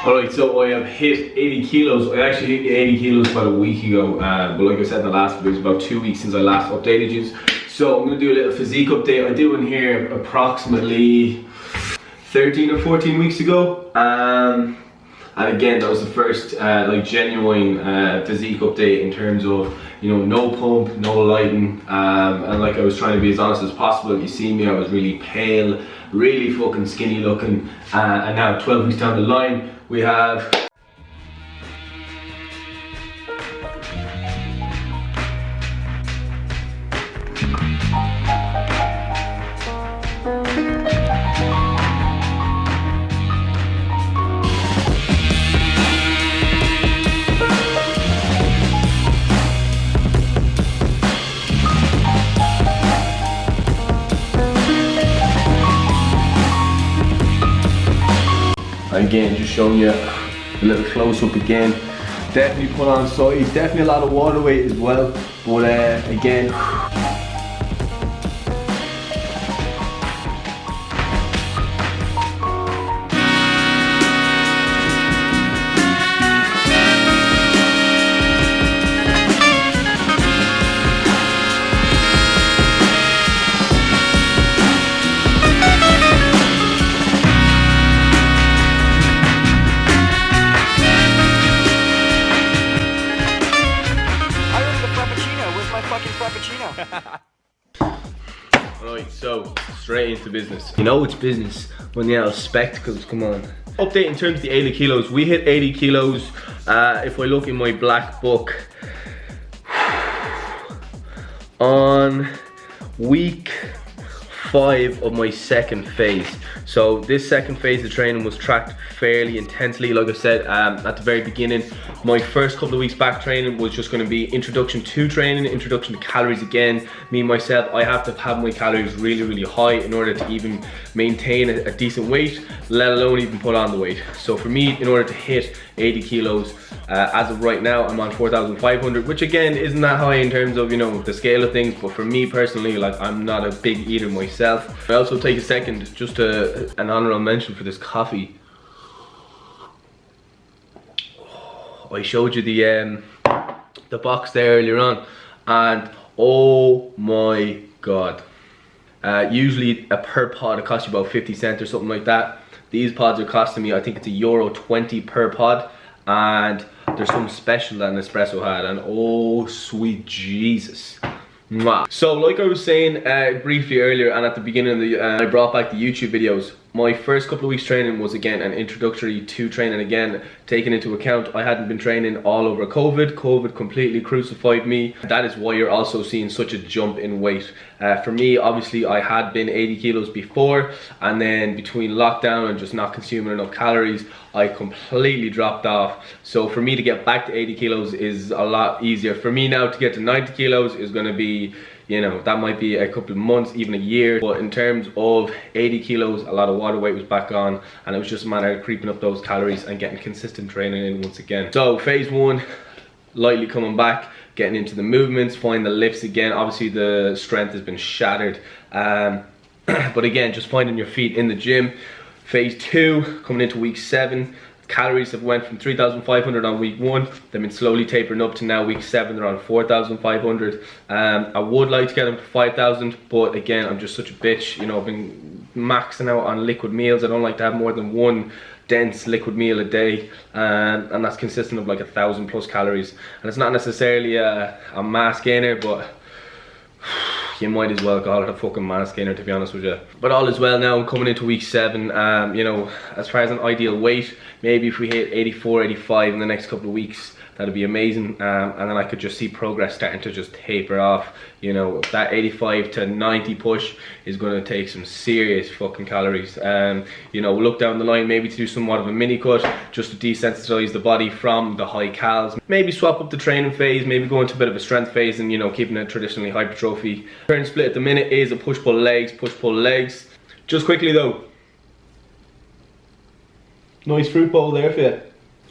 Alright, so I have hit 80 kilos. I actually hit the 80 kilos about a week ago, but like I said in the last video, it was about 2 weeks since I last updated you. So I'm going to do a little physique update. I did one here approximately 13 or 14 weeks ago. And again, that was the first like genuine physique update in terms of, you know, no pump, no lighting, and like I was trying to be as honest as possible. If you see me, I was really pale, really fucking skinny looking, and now 12 weeks down the line, we have again, just showing you a little close up again. Definitely put on size, definitely a lot of water weight as well, but again, Right, so straight into business. You know it's business when you have spectacles, come on. Update in terms of the 80 kilos. We hit 80 kilos, if I look in my black book, on week 5 of my second phase. So this second phase of training was tracked fairly intensely. Like I said at the very beginning, my first couple of weeks back training was just going to be introduction to training, introduction to calories again. Me myself, I have to have my calories really high in order to even maintain a decent weight, let alone even put on the weight. So for me, in order to hit 80 kilos, as of right now, I'm on 4,500, which again isn't that high in terms of, you know, the scale of things, but for me personally, like, I'm not a big eater myself. I also take a second just to an honorable mention for this coffee. I showed you the box there earlier on, and oh my god, usually a per pod it costs you about 50 cents or something like that. These pods are costing me, I think it's €1.20 per pod, and there's something special that an espresso had, and oh sweet Jesus. Mwah. So like I was saying briefly earlier and at the beginning of the I brought back the YouTube videos. My first couple of weeks training was again an introductory to training. Again, taking into account I hadn't been training all over COVID completely crucified me. That is why you're also seeing such a jump in weight. For me, obviously I had been 80 kilos before, and then between lockdown and just not consuming enough calories, I completely dropped off. So for me to get back to 80 kilos is a lot easier. For me now to get to 90 kilos is going to be, you know, that might be a couple of months, even a year. But in terms of 80 kilos, a lot of water weight was back on, and it was just a matter of creeping up those calories and getting consistent training in once again. So phase 1, lightly coming back, getting into the movements, find the lifts again. Obviously the strength has been shattered, but again, just finding your feet in the gym. Phase 2, coming into week 7, calories have went from 3,500 on week 1. They've been slowly tapering up to now week 7 they're on 4,500. I would like to get them to 5,000, but again, I'm just such a bitch. You know, I've been maxing out on liquid meals. I don't like to have more than one dense liquid meal a day, and that's consistent of like 1,000 plus calories. And it's not necessarily a mass gainer, but you might as well call it a fucking mass gainer, to be honest with you. But all is well now, coming into week 7. You know, as far as an ideal weight, maybe if we hit 84, 85 in the next couple of weeks, that'd be amazing. And then I could just see progress starting to just taper off. You know, that 85 to 90 push is going to take some serious fucking calories. You know, we'll look down the line maybe to do somewhat of a mini cut, just to desensitize the body from the high calories. Maybe swap up the training phase, maybe go into a bit of a strength phase, and, you know, keeping it traditionally hypertrophy. Current split at the minute is a push-pull legs, push-pull legs. Just quickly though, nice fruit bowl there for you.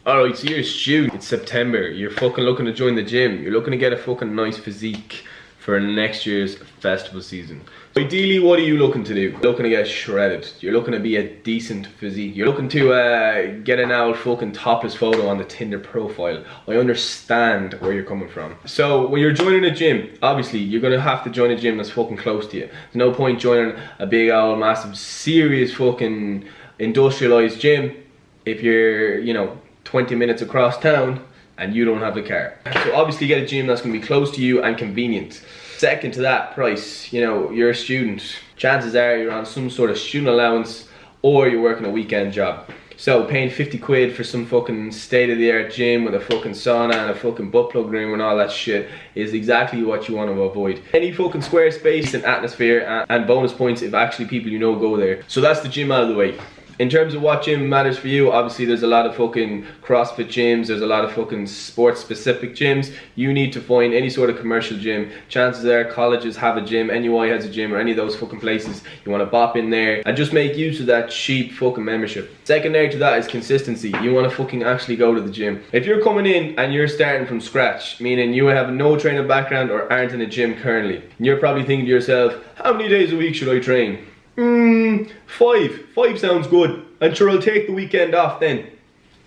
Alright, so you're a student, it's September, you're fucking looking to join the gym, you're looking to get a fucking nice physique for next year's festival season. Ideally, what are you looking to do? You're looking to get shredded. You're looking to be a decent physique. You're looking to get an old fucking topless photo on the Tinder profile. I understand where you're coming from. So when you're joining a gym, obviously you're gonna have to join a gym that's fucking close to you. There's no point joining a big old massive serious fucking industrialized gym if you're, you know, 20 minutes across town and you don't have a car. So obviously get a gym that's gonna be close to you and convenient. Second to that, price. You know, you're a student. Chances are you're on some sort of student allowance or you're working a weekend job. So paying 50 quid for some fucking state-of-the-art gym with a fucking sauna and a fucking butt plug room and all that shit is exactly what you want to avoid. Any fucking square space and atmosphere and bonus points if actually people you know go there. So that's the gym out of the way. In terms of what gym matters for you, obviously there's a lot of fucking CrossFit gyms, there's a lot of fucking sports specific gyms. You need to find any sort of commercial gym. Chances are colleges have a gym, NUI has a gym, or any of those fucking places. You want to bop in there and just make use of that cheap fucking membership. Secondary to that is consistency. You want to fucking actually go to the gym. If you're coming in and you're starting from scratch, meaning you have no training background or aren't in a gym currently, and you're probably thinking to yourself, how many days a week should I train? 5 sounds good, and sure I'll take the weekend off then.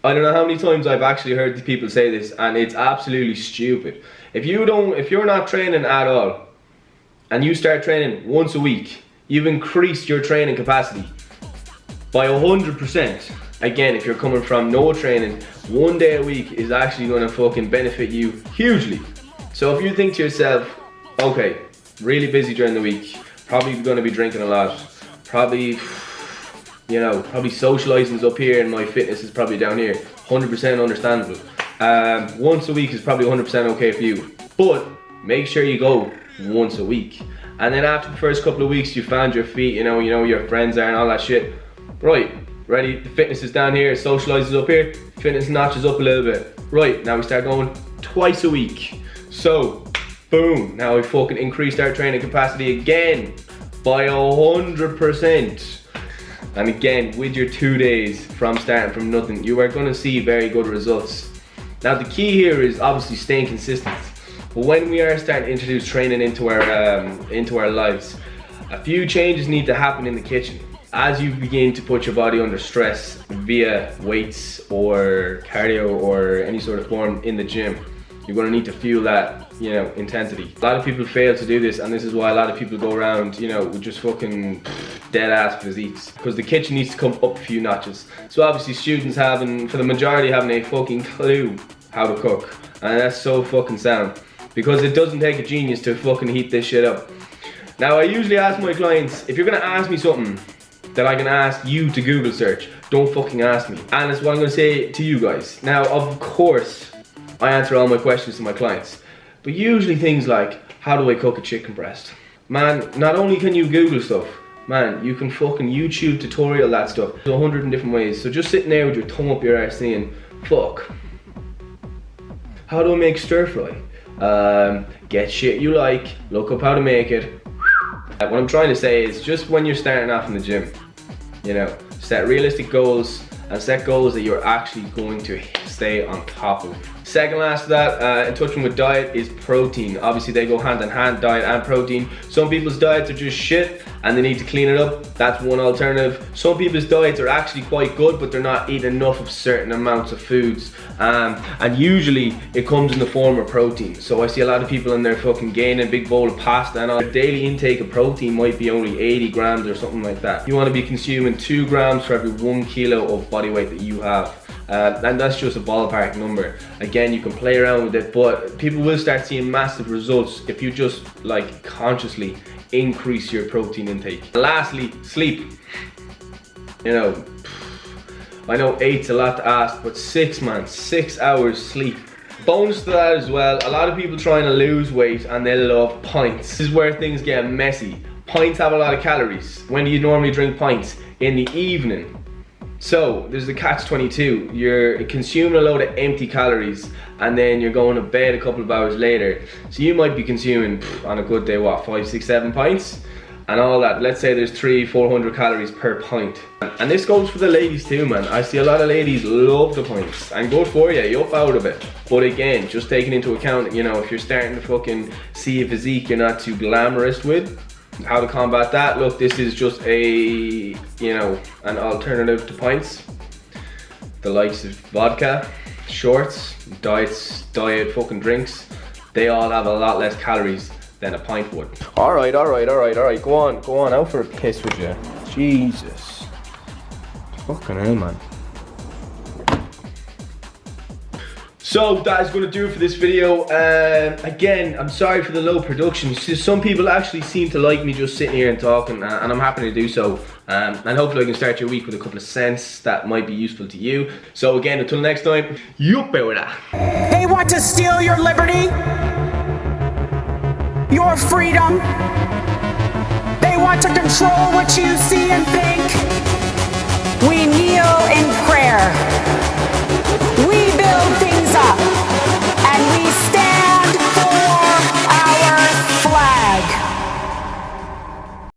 I don't know how many times I've actually heard people say this, and it's absolutely stupid. If you're not training at all and you start training once a week, you've increased your training capacity by 100%. Again, if you're coming from no training, 1 day a week is actually going to fucking benefit you hugely. So if you think to yourself, okay, really busy during the week, probably going to be drinking a lot, probably, you know, probably socializing is up here and my fitness is probably down here, 100% understandable. Once a week is probably 100% okay for you, but make sure you go once a week. And then after the first couple of weeks you found your feet, you know your friends are and all that shit, right, ready, the fitness is down here, socializes up here, fitness notches up a little bit. Right, now we start going twice a week. So, boom, now we fucking increased our training capacity again by 100%. And again, with your 2 days from starting from nothing, you are gonna see very good results. Now the key here is obviously staying consistent. But when we are starting to introduce training into our lives, a few changes need to happen in the kitchen. As you begin to put your body under stress via weights or cardio or any sort of form in the gym, you're gonna need to fuel that, you know, intensity. A lot of people fail to do this, and this is why a lot of people go around, you know, with just fucking dead ass physiques, because the kitchen needs to come up a few notches. So obviously students for the majority having a fucking clue how to cook, and that's so fucking sound, because it doesn't take a genius to fucking heat this shit up. Now I usually ask my clients, if you're gonna ask me something that I can ask you to Google search, don't fucking ask me. And that's what I'm gonna say to you guys. Now, of course, I answer all my questions to my clients, but usually things like, how do I cook a chicken breast? Man, not only can you Google stuff, man, you can fucking YouTube tutorial that stuff. There's 100 different ways. So just sitting there with your thumb up your arse saying, fuck, how do I make stir fry? Get shit you like, look up how to make it. What I'm trying to say is, just when you're starting off in the gym, you know, set realistic goals and set goals that you're actually going to stay on top of. Second last to that, in touching with diet, is protein. Obviously they go hand in hand, diet and protein. Some people's diets are just shit and they need to clean it up. That's one alternative. Some people's diets are actually quite good, but they're not eating enough of certain amounts of foods. And usually it comes in the form of protein. So I see a lot of people in there fucking gaining a big bowl of pasta, and their daily intake of protein might be only 80 grams or something like that. You want to be consuming 2 grams for every 1 kilo of body weight that you have. And that's just a ballpark number. Again, you can play around with it, but people will start seeing massive results if you just like consciously increase your protein intake. Lastly, sleep. You know, I know 8's a lot to ask, but 6 hours sleep. Bonus to that as well, a lot of people trying to lose weight and they love pints. This is where things get messy. Pints have a lot of calories. When do you normally drink pints? In the evening. So there's the catch-22. You're consuming a load of empty calories and then you're going to bed a couple of hours later. So you might be consuming, on a good day, what, 5, 6, 7 pints? and all that. Let's say there's 300-400 calories per pint. And this goes for the ladies too, man. I see a lot of ladies love the pints, and good for you, you up out of it. But again, just taking into account, you know, if you're starting to fucking see a physique you're not too glamorous with, how to combat that? Look, this is just a, you know, an alternative to pints. The likes of vodka, shorts, diet fucking drinks, they all have a lot less calories than a pint would. Alright, go on, out for a piss with you. Jesus. Fucking hell, man. So that is going to do it for this video. Again, I'm sorry for the low production. Some people actually seem to like me just sitting here and talking, and I'm happy to do so. And hopefully I can start your week with a couple of cents that might be useful to you. So again, until next time, you better. They want to steal your liberty, your freedom. They want to control what you see and think.